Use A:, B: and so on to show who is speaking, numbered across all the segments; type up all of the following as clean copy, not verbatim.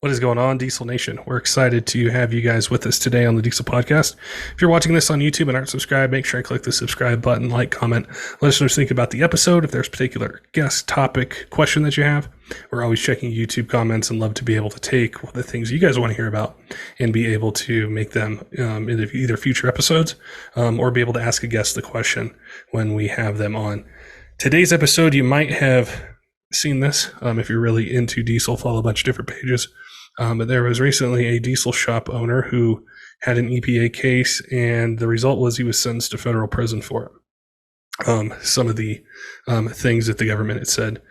A: What is going on, Diesel Nation? We're excited to have you guys with us today on the Diesel Podcast. If you're watching this on YouTube and aren't subscribed, make sure and click the subscribe button, like, comment, let us know what you think about the episode. If there's a particular guest, topic, question that you have, we're always checking YouTube comments and love to be able to take the things you guys want to hear about and be able to make them in either future episodes or be able to ask a guest the question when we have them on. Today's episode, you might have seen this if you're really into diesel, follow a bunch of different pages. But there was recently a diesel shop owner who had an EPA case, and the result was he was sentenced to federal prison for it. Some of the things that the government had said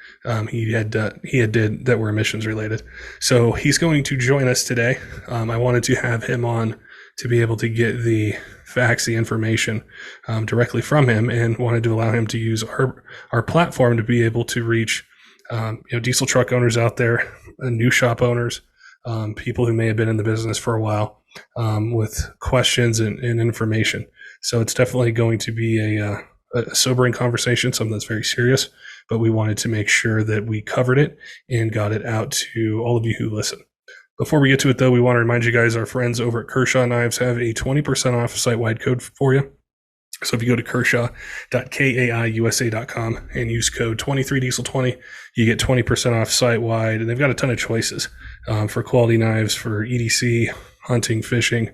A: he had did that were emissions related. So he's going to join us today. I wanted to have him on to be able to get the facts, the information directly from him, and wanted to allow him to use our platform to be able to reach diesel truck owners out there, new shop owners, people who may have been in the business for a while with questions and information. So it's definitely going to be a sobering conversation, something that's very serious, but we wanted to make sure that we covered it and got it out to all of you who listen. Before we get to it, though, we want to remind you guys our friends over at Kershaw Knives have a 20% off site-wide code for you. So if you go to kershaw.kaiusa.com and use code 23diesel20, you get 20% off site-wide. And they've got a ton of choices for quality knives for EDC, hunting, fishing,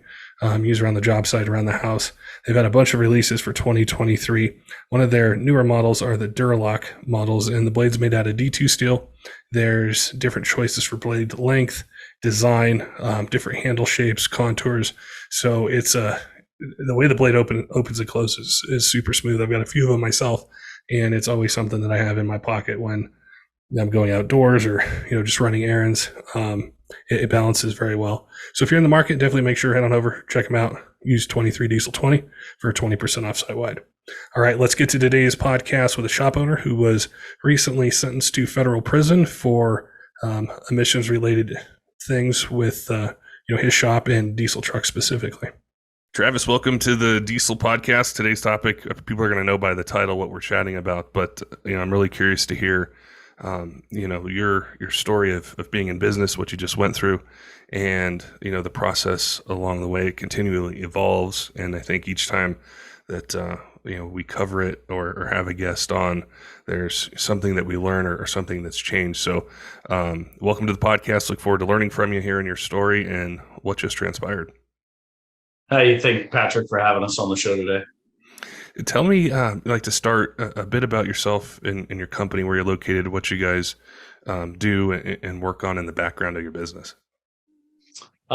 A: used around the job site, around the house. They've had a bunch of releases for 2023. One of their newer models are the Duralock models, and the blade's made out of D2 steel. There's different choices for blade length, design, different handle shapes, contours. So it's the way the blade opens and closes is super smooth. I've got a few of them myself, and it's always something that I have in my pocket when I'm going outdoors or just running errands. It balances very well. So if you're in the market, definitely make sure head on over, check them out. Use 23diesel20 for 20% off site-wide. All right, let's get to today's podcast with a shop owner who was recently sentenced to federal prison for emissions-related things with his shop and diesel trucks specifically. Travis, welcome to the Diesel Podcast. Today's topic, people are going to know by the title what we're chatting about, but I'm really curious to hear, your story of being in business, what you just went through, and the process along the way. It continually evolves, and I think each time that we cover it or have a guest on, there's something that we learn or something that's changed. So, welcome to the podcast. Look forward to learning from you, hearing your story and what just transpired.
B: Hey, thank you, Patrick, for having us on the show today.
A: Tell me, to start a bit about yourself and your company, where you're located, what you guys do and work on in the background of your business.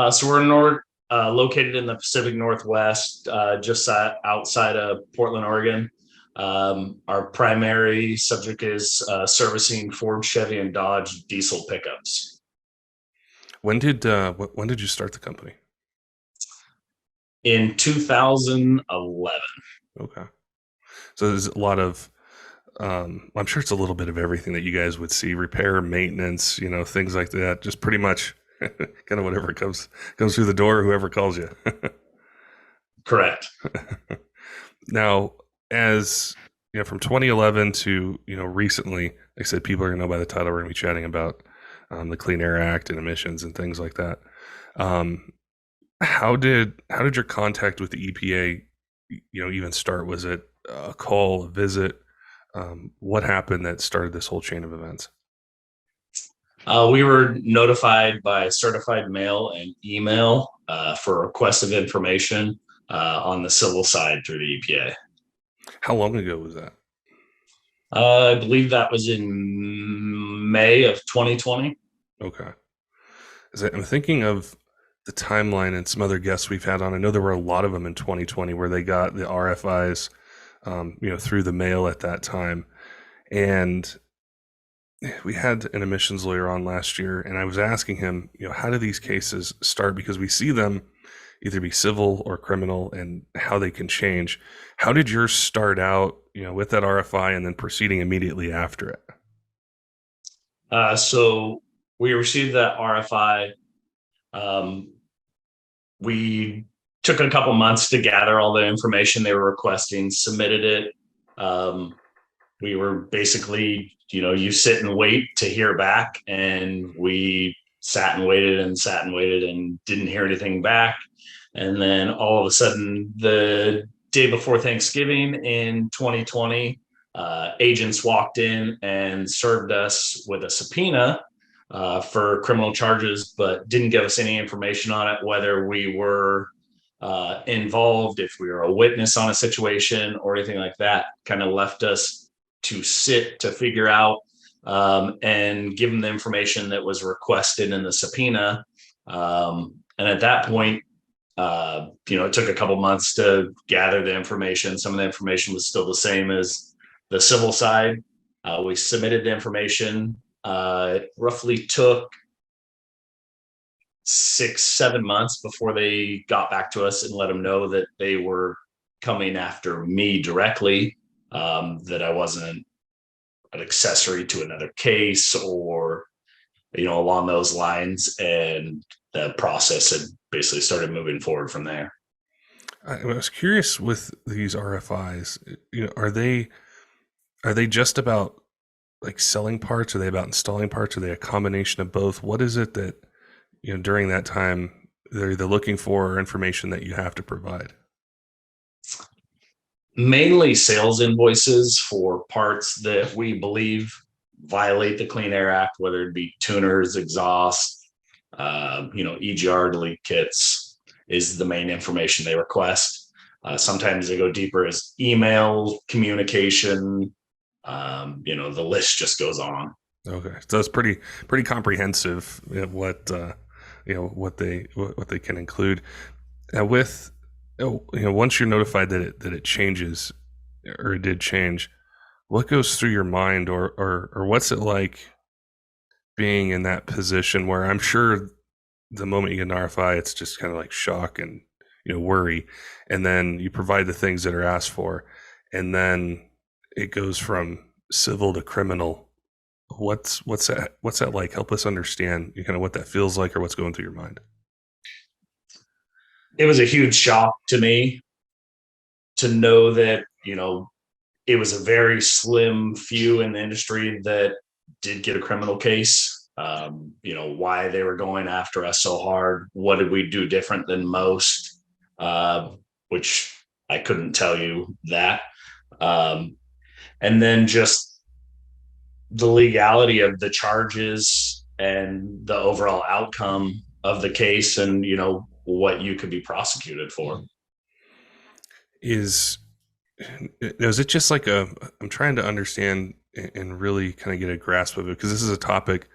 B: So we're located in the Pacific Northwest, just outside of Portland, Oregon. Our primary subject is servicing Ford, Chevy, and Dodge diesel pickups.
A: When did you start the company?
B: In 2011.
A: Okay. So there's a lot of, I'm sure it's a little bit of everything that you guys would see: repair, maintenance, things like that. Just pretty much kind of whatever comes through the door, whoever calls you.
B: Correct.
A: Now, as from 2011 to, recently, like I said, people are going to know by the title, we're going to be chatting about the Clean Air Act and emissions and things like that. How did your contact with the EPA, even start? Was it a call, a visit? What happened that started this whole chain of events?
B: We were notified by certified mail and email for request of information on the civil side through the EPA.
A: How long ago was that?
B: I believe that was in May of 2020.
A: Okay. I'm thinking of the timeline and some other guests we've had on. I know there were a lot of them in 2020 where they got the RFIs, through the mail at that time. And we had an emissions lawyer on last year, and I was asking him, how do these cases start? Because we see them either be civil or criminal and how they can change. How did yours start out, with that RFI and then proceeding immediately after it?
B: So we received that RFI. We took a couple months to gather all the information they were requesting, submitted it. We were basically, you sit and wait to hear back, and we sat and waited and didn't hear anything back. And then all of a sudden, the day before Thanksgiving in 2020, agents walked in and served us with a subpoena for criminal charges, but didn't give us any information on it, whether we were involved, if we were a witness on a situation or anything like that. Kind of left us to sit to figure out and give them the information that was requested in the subpoena. And at that point, it took a couple months to gather the information. Some of the information was still the same as the civil side. We submitted the information. It roughly took 6-7 months before they got back to us and let them know that they were coming after me directly, that I wasn't an accessory to another case or, along those lines. And the process had basically started moving forward from there.
A: I was curious with these RFIs, are they just about like selling parts? Are they about installing parts? Are they a combination of both? What is it that, during that time they're either looking for or information that you have to provide?
B: Mainly sales invoices for parts that we believe violate the Clean Air Act, whether it be tuners, exhaust, EGR delete kits is the main information they request. Sometimes they go deeper as email communication. The list just goes on.
A: Okay, so it's pretty comprehensive. What they can include with. Once you're notified that it changes, or it did change, what goes through your mind, or what's it like being in that position where I'm sure the moment you get an RFI, it's just kind of like shock and worry, and then you provide the things that are asked for, and then it goes from civil to criminal. What's that like? Help us understand kind of what that feels like, or what's going through your mind.
B: It was a huge shock to me to know that, it was a very slim few in the industry that did get a criminal case. Why they were going after us so hard. What did we do different than most? Which I couldn't tell you that. And then just the legality of the charges and the overall outcome of the case, and, what you could be prosecuted for.
A: Is it just like I'm trying to understand and really kind of get a grasp of it, because this is a topic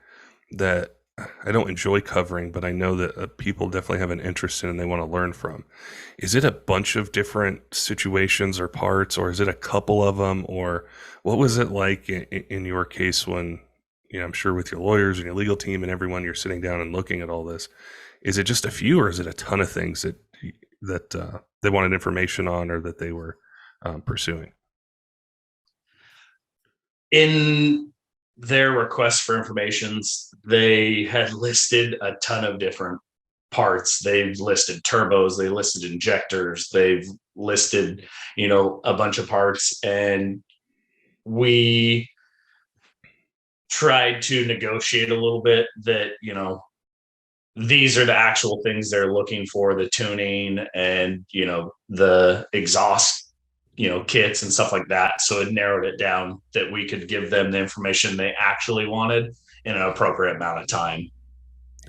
A: that I don't enjoy covering, but I know that people definitely have an interest in and they want to learn from. Is it a bunch of different situations or parts, or is it a couple of them, or what was it like in your case when, I'm sure with your lawyers and your legal team and everyone, you're sitting down and looking at all this? Is it just a few, or is it a ton of things that they wanted information on, or that they were pursuing?
B: In their request for informations, they had listed a ton of different parts. They've listed turbos, they listed injectors, they've listed, a bunch of parts. And we tried to negotiate a little bit that, these are the actual things they're looking for, the tuning and, the exhaust, kits and stuff like that. So it narrowed it down that we could give them the information they actually wanted in an appropriate amount of time.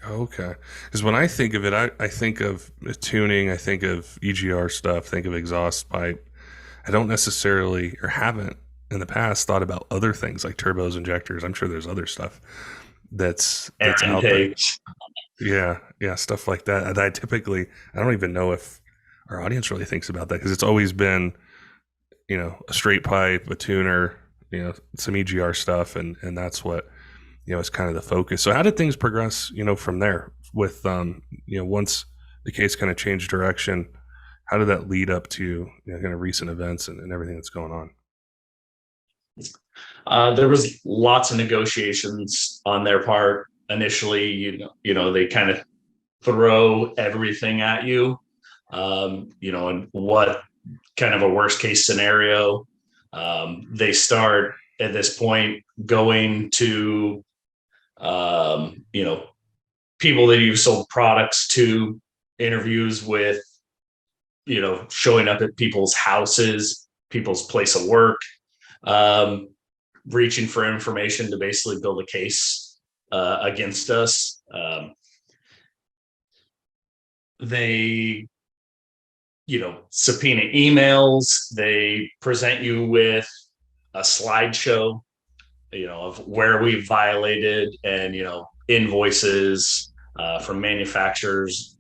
A: Okay. Because when I think of it, I think of tuning, I think of EGR stuff, think of exhaust pipe. I don't necessarily, or haven't in the past, thought about other things like turbos, injectors. I'm sure there's other stuff that's out there. Yeah, stuff like that. I don't even know if our audience really thinks about that, because it's always been, a straight pipe, a tuner, some EGR stuff, and that's what, is kind of the focus. So how did things progress, from there with, once the case kind of changed direction? How did that lead up to, kind of recent events and everything that's going
B: on? There was lots of negotiations on their part. Initially, they kind of throw everything at you, and what kind of a worst case scenario. They start at this point going to, people that you've sold products to, interviews with, showing up at people's houses, people's place of work, um, reaching for information to basically build a case against us. They, subpoena emails. They present you with a slideshow, of where we violated, and invoices from manufacturers,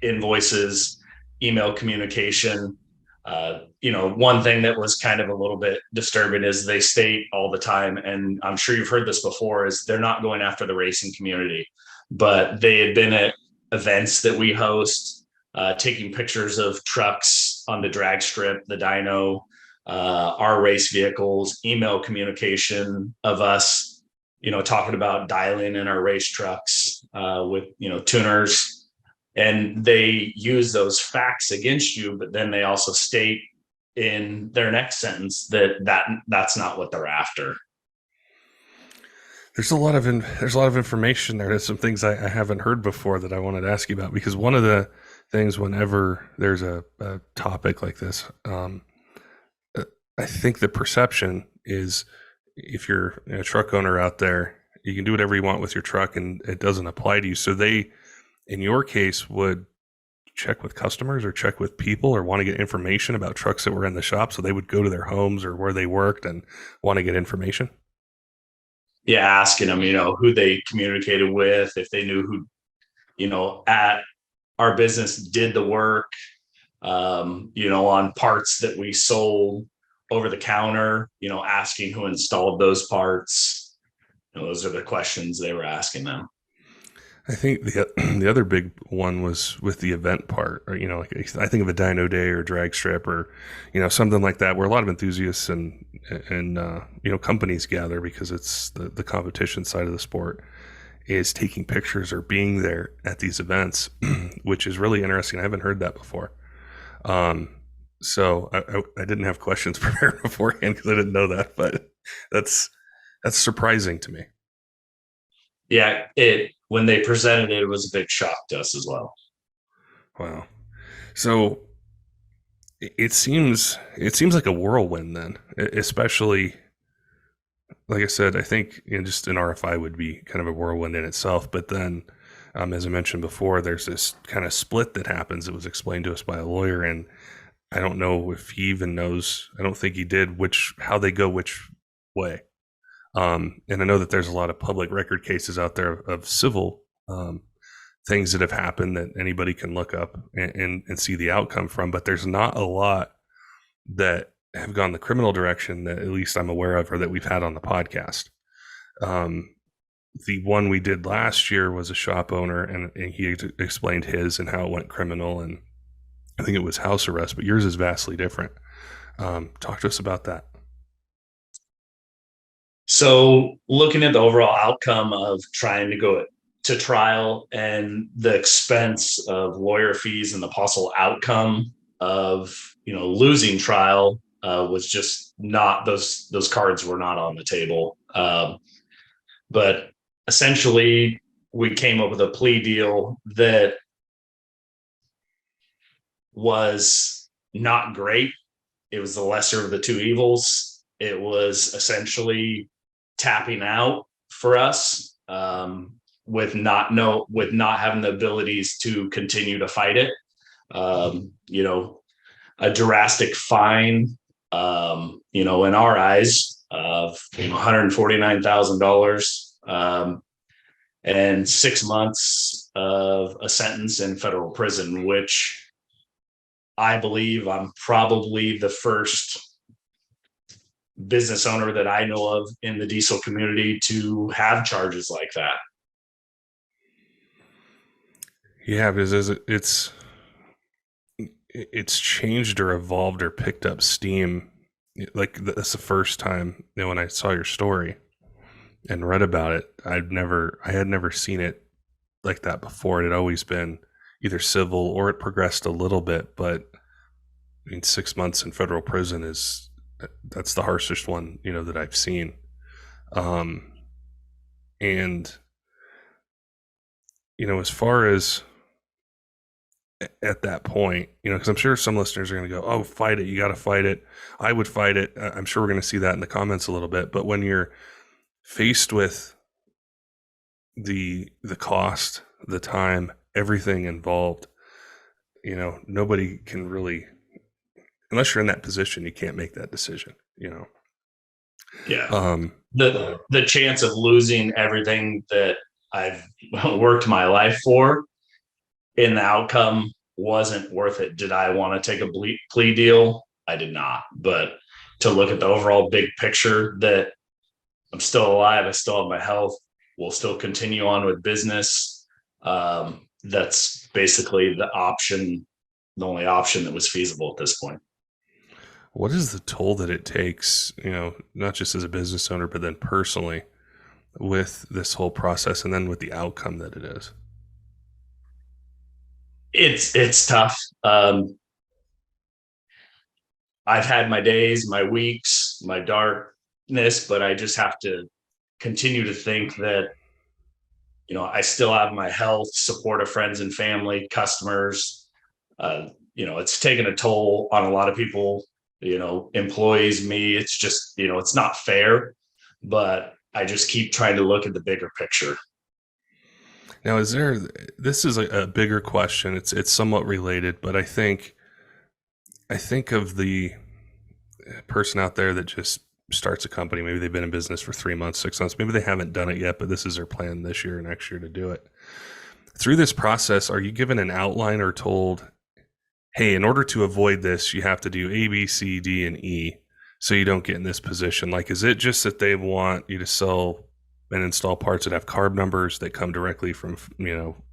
B: invoices, email communication. One thing that was kind of a little bit disturbing is they state all the time, and I'm sure you've heard this before, is they're not going after the racing community, but they had been at events that we host, taking pictures of trucks on the drag strip, the dyno, our race vehicles, email communication of us, talking about dialing in our race trucks with, tuners. And they use those facts against you, but then they also state in their next sentence that's not what they're after.
A: There's a lot of information there. There's some things I haven't heard before that I wanted to ask you about, because one of the things whenever there's a topic like this, I think the perception is, if you're a truck owner out there, you can do whatever you want with your truck and it doesn't apply to you. So they, in your case, would check with customers or check with people or want to get information about trucks that were in the shop. So they would go to their homes or where they worked and want to get information.
B: Yeah, asking them, who they communicated with, if they knew who, at our business did the work, on parts that we sold over the counter, asking who installed those parts. Those are the questions they were asking them.
A: I think the other big one was with the event part, or, like I think of a dyno day or drag strip or, something like that, where a lot of enthusiasts and companies gather because it's the competition side of the sport, is taking pictures or being there at these events, which is really interesting. I haven't heard that before. So I didn't have questions prepared beforehand because I didn't know that, but that's surprising to me.
B: Yeah, when they presented it, it was a big shock to us as well.
A: Wow. So it seems like a whirlwind then, especially, like I said, I think just an RFI would be kind of a whirlwind in itself. But then, as I mentioned before, there's this kind of split that happens. It was explained to us by a lawyer, and I don't know if he even knows. I don't think he did how they go which way. And I know that there's a lot of public record cases out there of civil things that have happened that anybody can look up and see the outcome from, but there's not a lot that have gone the criminal direction that at least I'm aware of or that we've had on the podcast. The one we did last year was a shop owner, and he explained his and how it went criminal, and I think it was house arrest, but yours is vastly different. Talk to us about that.
B: So looking at the overall outcome of trying to go to trial and the expense of lawyer fees and the possible outcome of, losing trial was just not, those cards were not on the table. But essentially we came up with a plea deal that was not great. It was the lesser of the two evils. It was essentially tapping out for us, with not having the abilities to continue to fight it. A drastic fine, in our eyes, of $149,000, and 6 months of a sentence in federal prison, which I believe I'm probably the first business owner that I know of in the diesel community to have charges like that.
A: Yeah, because it's changed or evolved or picked up steam. Like, that's the first time, when I saw your story and read about it, I had never seen it like that before. It had always been either civil or it progressed a little bit, but 6 months in federal prison that's the harshest one, that I've seen. And as far as at that point, because I'm sure some listeners are going to go, oh, fight it. You got to fight it. I would fight it. I'm sure we're going to see that in the comments a little bit. But when you're faced with the cost, the time, everything involved, nobody can really, unless you're in that position, you can't make that decision,
B: Yeah. The chance of losing everything that I've worked my life for in the outcome wasn't worth it. Did I want to take a plea deal? I did not. But to look at the overall big picture that I'm still alive, I still have my health, we'll still continue on with business. That's basically the only option that was feasible at this point.
A: What is the toll that it takes, not just as a business owner, but then personally with this whole process and then with the outcome that it is?
B: It's tough. I've had my days, my weeks, my darkness, but I just have to continue to think that, I still have my health, support of friends and family, customers. It's taken a toll on a lot of people, employees, me. It's just, it's not fair, but I just keep trying to look at the bigger picture.
A: Now, this is a bigger question. It's somewhat related, but I think of the person out there that just starts a company. Maybe they've been in business for 3 months, 6 months. Maybe they haven't done it yet, but this is their plan this year or next year to do it. Through this process, are you given an outline or told, hey, in order to avoid this, you have to do A, B, C, D, and E so you don't get in this position? Like, is it just that they want you to sell and install parts that have carb numbers that come directly from,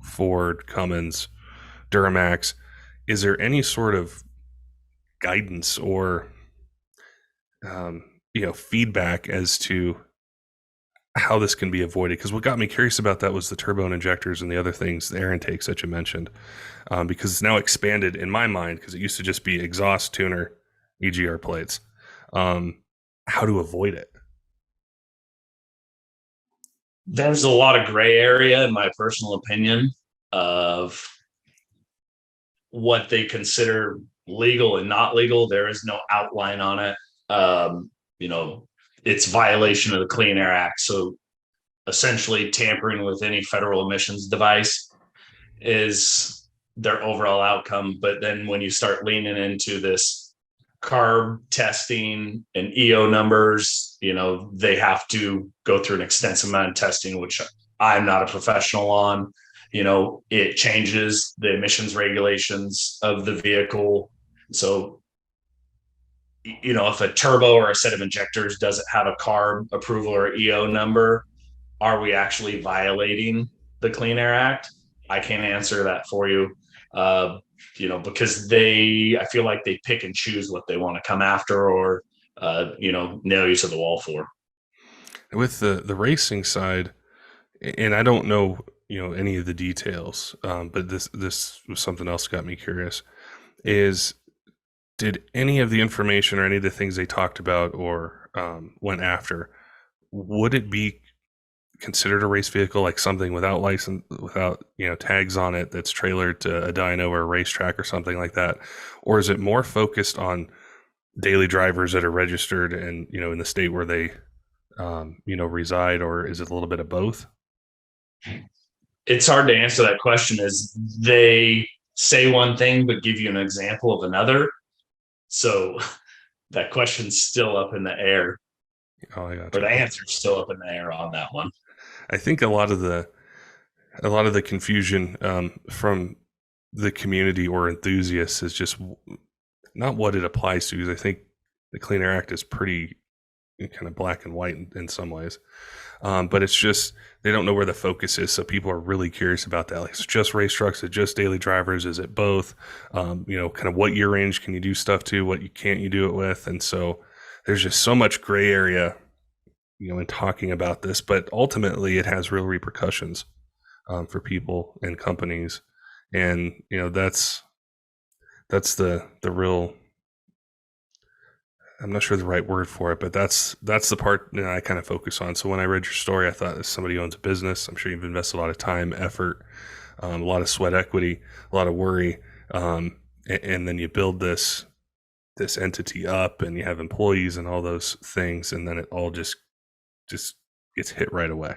A: Ford, Cummins, Duramax? Is there any sort of guidance or feedback as to how this can be avoided? Because what got me curious about that was the turbo and injectors and the other things, the air intakes that you mentioned, because it's now expanded in my mind, because it used to just be exhaust, tuner, EGR plates. How to avoid it?
B: There's a lot of gray area, in my personal opinion, of what they consider legal and not legal. There is no outline on it. It's violation of the Clean Air Act. So essentially tampering with any federal emissions device is their overall outcome. But then when you start leaning into this carb testing and EO numbers, they have to go through an extensive amount of testing, which I'm not a professional on. It changes the emissions regulations of the vehicle. So, if a turbo or a set of injectors doesn't have a carb approval or EO number, are we actually violating the Clean Air Act? I can't answer that for you, because I feel like they pick and choose what they want to come after or, nail you to the wall for.
A: With the racing side, and I don't know, any of the details, but this was something else that got me curious, is did any of the information or any of the things they talked about or went after, would it be considered a race vehicle, like something without license, without tags on it, that's trailered to a dyno or a racetrack or something like that? Or is it more focused on daily drivers that are registered and in the state where they reside? Or is it a little bit of both?
B: It's hard to answer that question, as they say one thing but give you an example of another. So that question's still up in the air.
A: Oh, I got
B: but the answer's still up in the air on that one.
A: I think a lot of the confusion from the community or enthusiasts is just not what it applies to, because I think the Clean Air Act is pretty kind of black and white in some ways. But it's just, they don't know where the focus is. So people are really curious about that. Like, it's just race trucks, is it just daily drivers? Is it both? Kind of what year range can you do stuff to? What can't you do it with? And so there's just so much gray area, in talking about this, but ultimately it has real repercussions for people and companies. And, that's the real, I'm not sure the right word for it, but that's the part that I kind of focus on. So when I read your story, I thought as somebody who owns a business, I'm sure you've invested a lot of time, effort, a lot of sweat equity, a lot of worry, and then you build this entity up, and you have employees and all those things, and then it all just gets hit right away.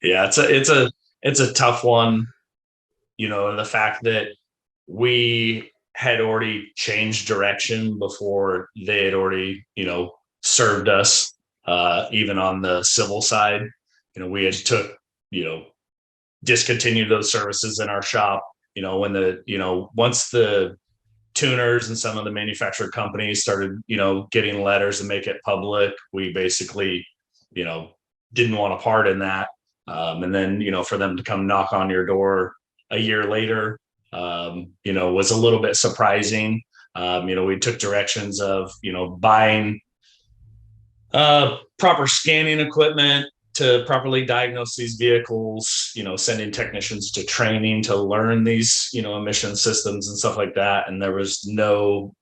B: Yeah, it's a tough one. The fact that we had already changed direction before they had already, served us, even on the civil side. We had took, discontinued those services in our shop. Once the tuners and some of the manufacturer companies started, getting letters and make it public, we basically, didn't want a part in that. And then, for them to come knock on your door a year later, was a little bit surprising. We took directions of, buying proper scanning equipment to properly diagnose these vehicles, sending technicians to training to learn these, emission systems and stuff like that. And there was no,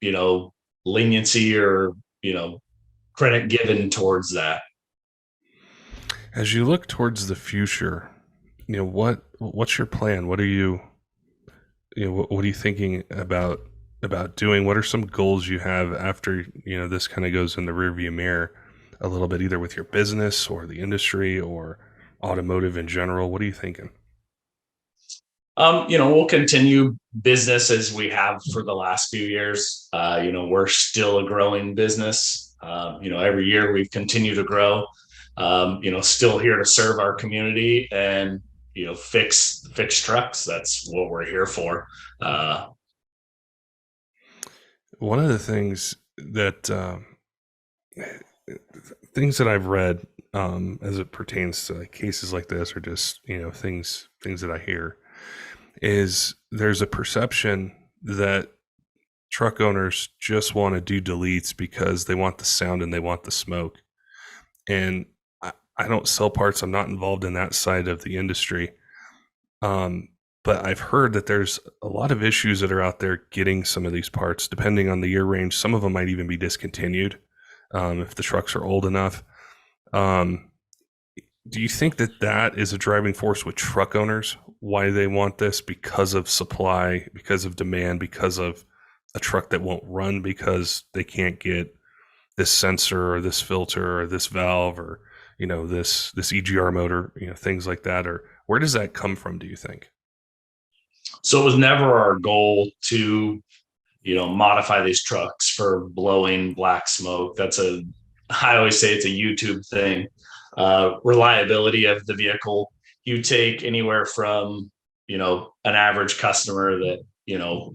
B: leniency or, credit given towards that.
A: As you look towards the future, what's your plan? What are what are you thinking about doing? What are some goals you have after this kind of goes in the rearview mirror a little bit, either with your business or the industry or automotive in general? What are you thinking?
B: We'll continue business as we have for the last few years. We're still a growing business. Every year we've continued to grow. Still here to serve our community and fix trucks. That's what we're here for.
A: One of the things that I've read, as it pertains to cases like this, or just things that I hear, is there's a perception that truck owners just want to do deletes because they want the sound and they want the smoke. And I don't sell parts. I'm not involved in that side of the industry. But I've heard that there's a lot of issues that are out there getting some of these parts, depending on the year range. Some of them might even be discontinued if the trucks are old enough. Do you think that is a driving force with truck owners, why they want this? Because of supply, because of demand, because of a truck that won't run because they can't get this sensor or this filter or this valve or this EGR motor, things like that? Or where does that come from, do you think?
B: So it was never our goal to, modify these trucks for blowing black smoke. I always say it's a YouTube thing. Reliability of the vehicle. You take anywhere from, an average customer that,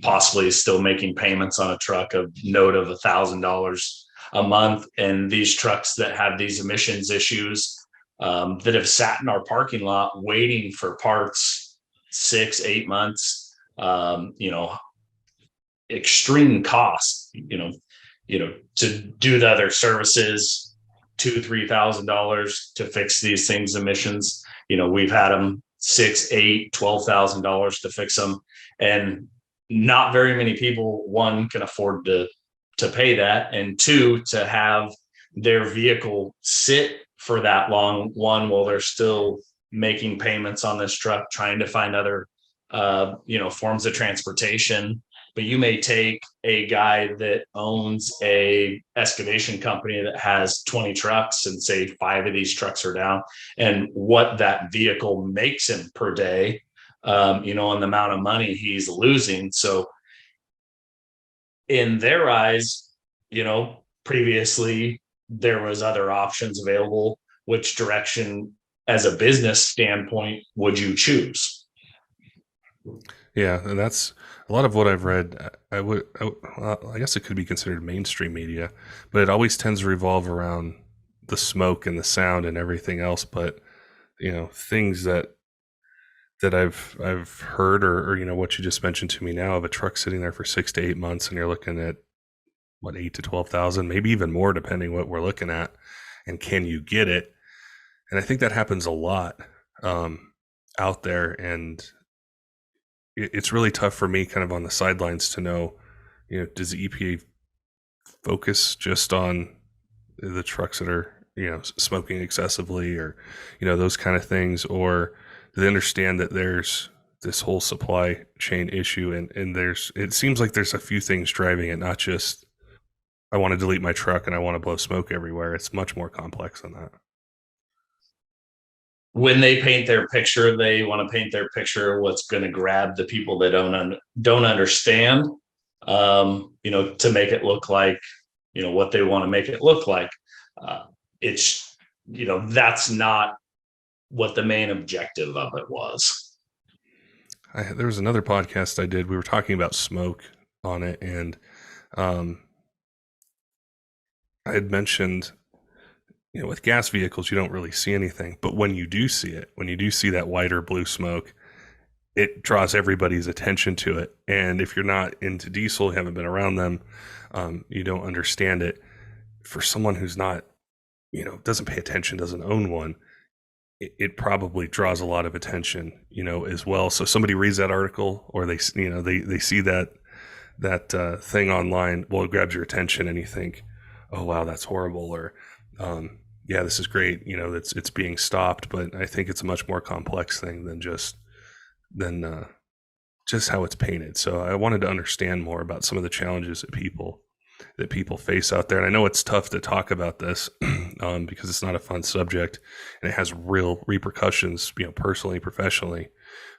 B: possibly is still making payments on a truck of note of $1,000 a month. And these trucks that have these emissions issues, that have sat in our parking lot waiting for parts 6-8 months, extreme cost, to do the other services, $2,000-3,000 to fix these things emissions. We've had them $6,000-8,000-12,000 to fix them, and not very many people, one, can afford to pay that, and two, to have their vehicle sit for that long, one, while they're still making payments on this truck, trying to find other forms of transportation. But you may take a guy that owns a excavation company that has 20 trucks and say 5 of these trucks are down, and what that vehicle makes him per day, and the amount of money he's losing. So in their eyes, previously there was other options available. Which direction, as a business standpoint, would you choose?
A: Yeah, and that's a lot of what I've read. I guess it could be considered mainstream media, but it always tends to revolve around the smoke and the sound and everything else. But things that I've heard, or what you just mentioned to me now, of a truck sitting there for 6 to 8 months, and you're looking at what, 8 to 12,000, maybe even more, depending what we're looking at, and can you get it? And I think that happens a lot out there, and it's really tough for me, kind of on the sidelines, to know, does the EPA focus just on the trucks that are, smoking excessively, or, those kind of things? Or do they understand that there's this whole supply chain issue, and it seems like there's a few things driving it, not just, I want to delete my truck and I want to blow smoke everywhere. It's much more complex than that.
B: When they paint their picture, they want to paint their picture what's going to grab the people that don't understand, to make it look like, what they want to make it look like. It's, that's not what the main objective of it was.
A: There was another podcast I did. We were talking about smoke on it, and I had mentioned, with gas vehicles, you don't really see anything. But when you do see it, when you do see that white or blue smoke, it draws everybody's attention to it. And if you're not into diesel, you haven't been around them, you don't understand it. For someone who's not, doesn't pay attention, doesn't own one, it probably draws a lot of attention, as well. So somebody reads that article, or they see that thing online, well, it grabs your attention, and you think, oh wow, that's horrible, or yeah, this is great, it's being stopped. But I think it's a much more complex thing than just how it's painted. So I wanted to understand more about some of the challenges that people face out there. And I know it's tough to talk about this because it's not a fun subject, and it has real repercussions, personally, professionally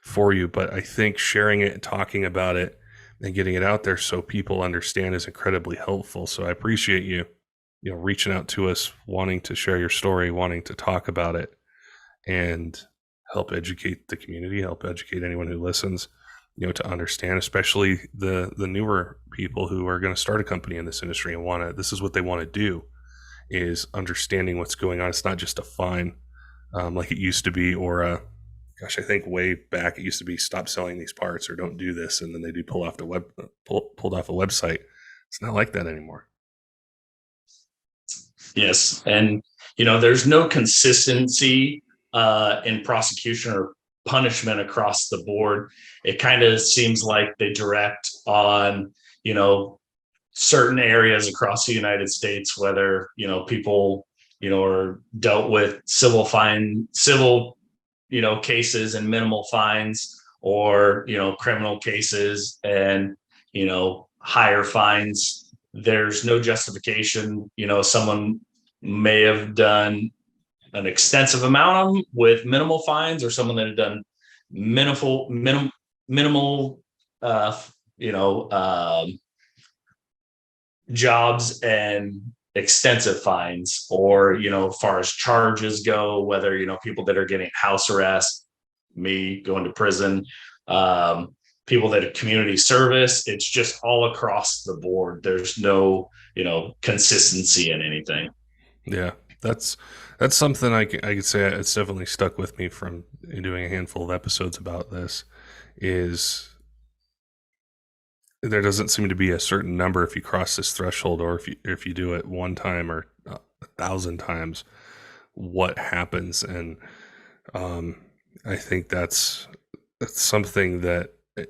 A: for you. But I think sharing it and talking about it and getting it out there so people understand is incredibly helpful. So I appreciate you, reaching out to us, wanting to share your story, wanting to talk about it, and help educate the community, help educate anyone who listens, to understand, especially the newer people who are going to start a company in this industry and this is what they want to do, is understanding what's going on. It's not just a fine, like it used to be, or I think way back it used to be, stop selling these parts or don't do this, and then they do pulled off a website. It's not like that anymore.
B: Yes, and there's no consistency in prosecution or punishment across the board. It kind of seems like they direct on, certain areas across the United States, whether, people, are dealt with civil, cases and minimal fines, or, criminal cases and, higher fines. There's no justification. Someone may have done an extensive amount of them with minimal fines, or someone that had done minimal jobs and extensive fines, or as far as charges go, whether people that are getting house arrest, me going to prison, people that are community service. It's just all across the board. There's no consistency in anything.
A: Yeah, that's something I could say it's definitely stuck with me from doing a handful of episodes about this. Is there doesn't seem to be a certain number if you cross this threshold, or if you do it one time or 1,000 times, what happens. And I think that's something that I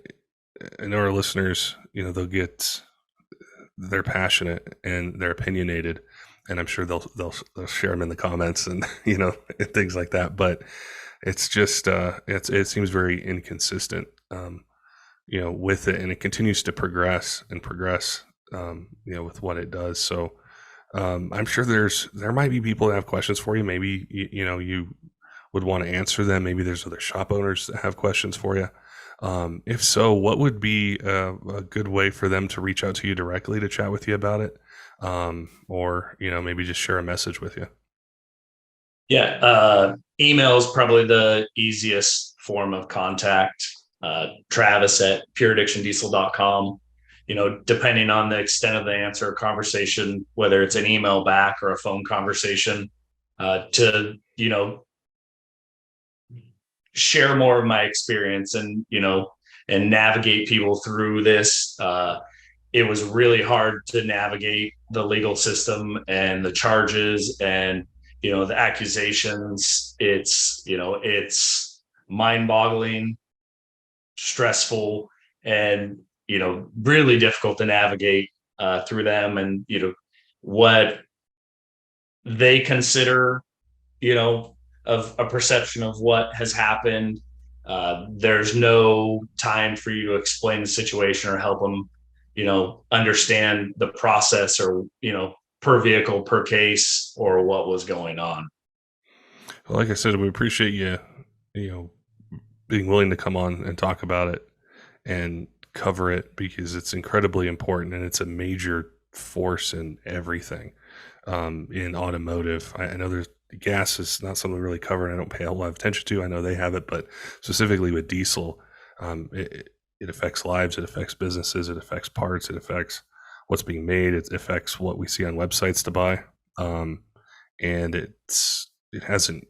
A: know our listeners, they're passionate and they're opinionated, and I'm sure they'll share them in the comments and and things like that. But it's just it seems very inconsistent, with it, and it continues to progress with what it does. So I'm sure there might be people that have questions for you. Maybe you would want to answer them. Maybe there's other shop owners that have questions for you. If so, what would be a good way for them to reach out to you directly to chat with you about it? Or maybe just share a message with you.
B: Yeah, email is probably the easiest form of contact. Travis at pureaddictiondiesel.com. Depending on the extent of the answer or conversation, whether it's an email back or a phone conversation, to share more of my experience and navigate people through this. It was really hard to navigate the legal system and the charges and the accusations. It's mind-boggling, stressful, and really difficult to navigate through them, and what they consider, of a perception of what has happened. There's no time for you to explain the situation or help them, understand the process, or, per vehicle, per case, or what was going on.
A: Well, like I said, we appreciate you being willing to come on and talk about it and cover it, because it's incredibly important and it's a major force in everything. In automotive, I know there's gas is not something we really cover, and I don't pay a lot of attention to. I know they have it, but specifically with diesel, it affects lives, it affects businesses, it affects parts, it affects what's being made, it affects what we see on websites to buy, and it hasn't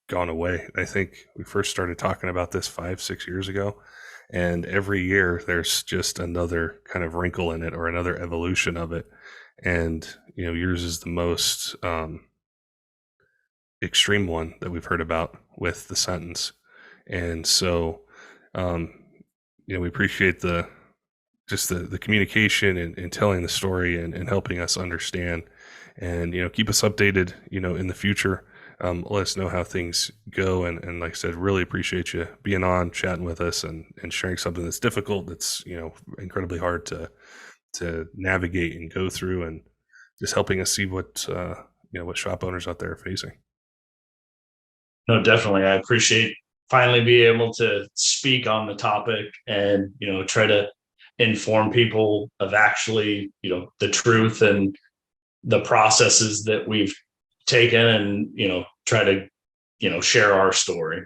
A: gone away. I think we first started talking about this 5-6 years ago, and every year there's just another kind of wrinkle in it or another evolution of it. And yours is the most extreme one that we've heard about with the sentence. And so we appreciate the communication and telling the story and helping us understand, and keep us updated in the future. Let us know how things go, and like I said, really appreciate you being on, chatting with us, and sharing something that's difficult, that's incredibly hard to navigate and go through, and just helping us see what what shop owners out there are facing.
B: No, definitely. I appreciate finally being able to speak on the topic, and try to inform people of actually the truth and the processes that we've taken, and try to share our story.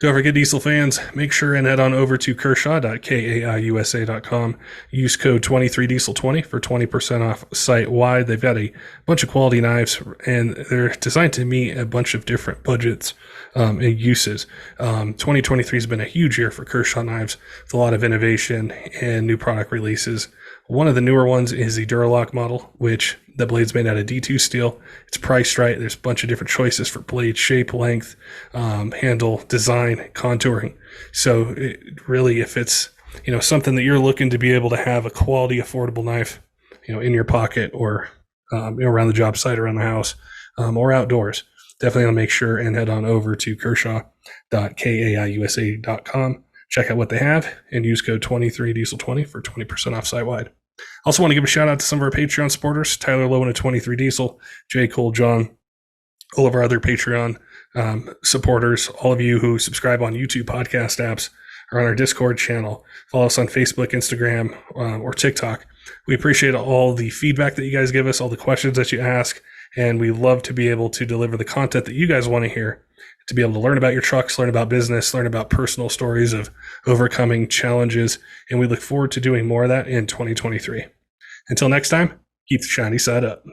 A: Don't forget, diesel fans, make sure and head on over to kershaw.kaiusa.com. Use code 23diesel20 for 20% off site-wide. They've got a bunch of quality knives, and they're designed to meet a bunch of different budgets and uses. 2023 has been a huge year for Kershaw knives, with a lot of innovation and new product releases. One of the newer ones is the Duralock model, which the blade's made out of D2 steel. It's priced right. There's a bunch of different choices for blade shape, length, handle, design, contouring. So really, if it's something that you're looking to be able to have a quality, affordable knife, in your pocket, or around the job site, around the house, or outdoors, definitely want to make sure and head on over to kershaw.kaiusa.com. Check out what they have and use code 23diesel20 for 20% off site-wide. Also want to give a shout out to some of our Patreon supporters: Tyler Loewen at 23 Diesel, J. Cole, John, all of our other Patreon supporters, all of you who subscribe on YouTube podcast apps or on our Discord channel, follow us on Facebook, Instagram, or TikTok. We appreciate all the feedback that you guys give us, all the questions that you ask, and we love to be able to deliver the content that you guys want to hear, to be able to learn about your trucks, learn about business, learn about personal stories of overcoming challenges. And we look forward to doing more of that in 2023. Until next time, keep the shiny side up.